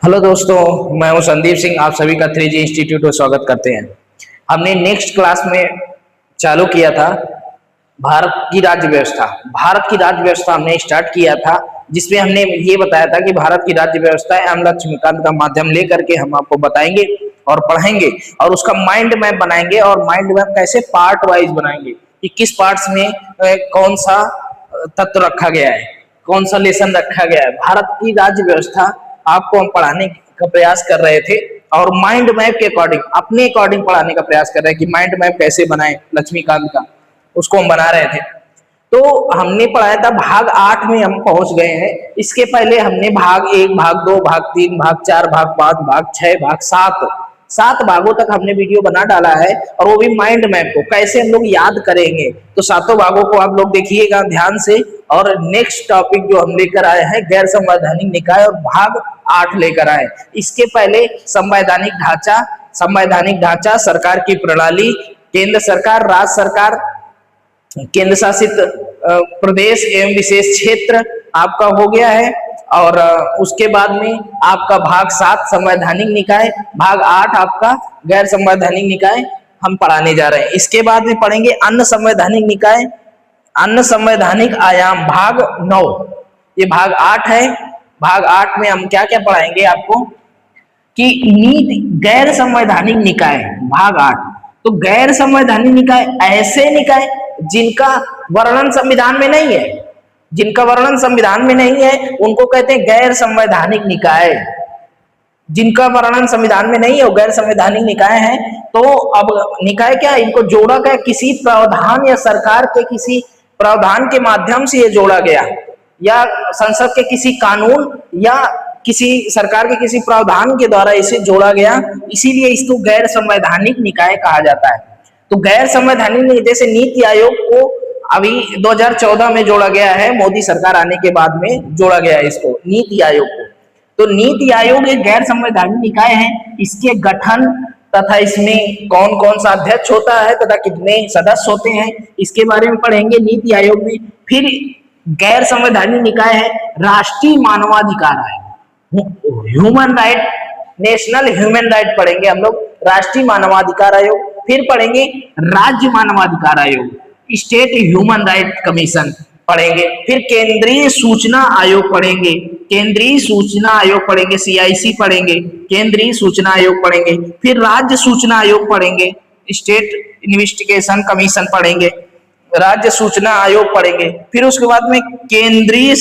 Hello दोस्तों, मैं हूं संदीप सिंह। आप सभी का 3G इंस्टीट्यूट में स्वागत करते हैं। हमने नेक्स्ट क्लास में चालू किया था भारत की राज्य व्यवस्था। भारत की राज्य व्यवस्था हमने स्टार्ट किया था, जिसमें हमने ये बताया था कि भारत की राज्य व्यवस्था एम लक्ष्मीकांत का माध्यम लेकर के हम आपको बताएंगे और पढ़ाएंगे और उसका माइंड मैप बनाएंगे और माइंड मैप कैसे पार्ट वाइज बनाएंगे कि किस पार्ट्स में कौन सा तत्व रखा गया है, कौन सा लेसन रखा गया है। भारत की राज्य व्यवस्था आपको हम पढ़ाने का प्रयास कर रहे थे और माइंड मैप के अकॉर्डिंग, अपने अकॉर्डिंग पढ़ाने का प्रयास कर रहे हैं कि माइंड मैप कैसे बनाए लक्ष्मीकांत का, उसको हम बना रहे थे। तो हमने पढ़ाया था भाग 8 में हम पहुंच गए हैं। इसके पहले हमने भाग 1, भाग 2, भाग 3, भाग 4, भाग 5, भाग 6, भाग 7 भागों तक हमने वीडियो बना डाला है और वो भी माइंड मैप को कैसे हम लोग याद करेंगे। तो सातों भागों को आप लोग देखिएगा ध्यान से। और नेक्स्ट टॉपिक जो हम लेकर आए हैं गैर संवैधानिक निकाय और भाग 8 लेकर आए। इसके पहले संवैधानिक ढांचा, सरकार की प्रणाली, केंद्र सरकार, राज्य सरकार, केंद्र शासित प्रदेश एवं विशेष क्षेत्र आपका हो गया है। और उसके बाद में आपका भाग 7 संवैधानिक निकाय, भाग 8 आपका गैर संवैधानिक निकाय हम पढ़ाने जा रहे हैं। इसके बाद में पढ़ेंगे अन्य संवैधानिक निकाय, अन्य संवैधानिक आयाम, भाग 9। ये भाग 8 है। भाग 8 में हम क्या क्या पढ़ाएंगे आपको कि नीति गैर संवैधानिक निकाय, भाग 8। तो गैर संवैधानिक निकाय ऐसे निकाय जिनका वर्णन संविधान में नहीं है, जिनका वर्णन संविधान में नहीं है उनको कहते हैं गैर संवैधानिक निकाय। जिनका वर्णन संविधान में नहीं है वो गैर संवैधानिक निकाय है। तो अब निकाय क्या है, इनको जोड़ा गया किसी प्रावधान या सरकार के किसी प्रावधान के माध्यम से ये जोड़ा गया, या संसद के किसी कानून या किसी सरकार के किसी प्रावधान के द्वारा इसे जोड़ा गया, इसीलिए इसको गैर संवैधानिक निकाय कहा जाता है। तो गैर संवैधानिक, जैसे नीति आयोग को अभी 2014 में जोड़ा गया है, मोदी सरकार आने के बाद में जोड़ा गया है इसको, नीति आयोग को। तो नीति आयोग एक गैर संवैधानिक निकाय है। इसके गठन तथा इसमें कौन कौन सा अध्यक्ष होता है तथा कितने सदस्य होते हैं, इसके बारे में पढ़ेंगे नीति आयोग में। फिर गैर संवैधानिक निकाय है राष्ट्रीय मानवाधिकार आयोग, human right, national human right पढ़ेंगे हम लोग, राष्ट्रीय मानवाधिकार आयोग। फिर पढ़ेंगे राज्य मानवाधिकार आयोग, स्टेट ह्यूमन राइट कमीशन पढ़ेंगे। फिर केंद्रीय सूचना आयोग पढ़ेंगे, केंद्रीय सूचना आयोग पढ़ेंगे, CIC पढ़ेंगे, केंद्रीय सूचना आयोग पढ़ेंगे। फिर राज्य सूचना आयोग पढ़ेंगे, स्टेट इन्वेस्टिगेशन कमीशन पढ़ेंगे, राज्य सूचना आयोग पढ़ेंगे। फिर उसके बाद में केंद्रीय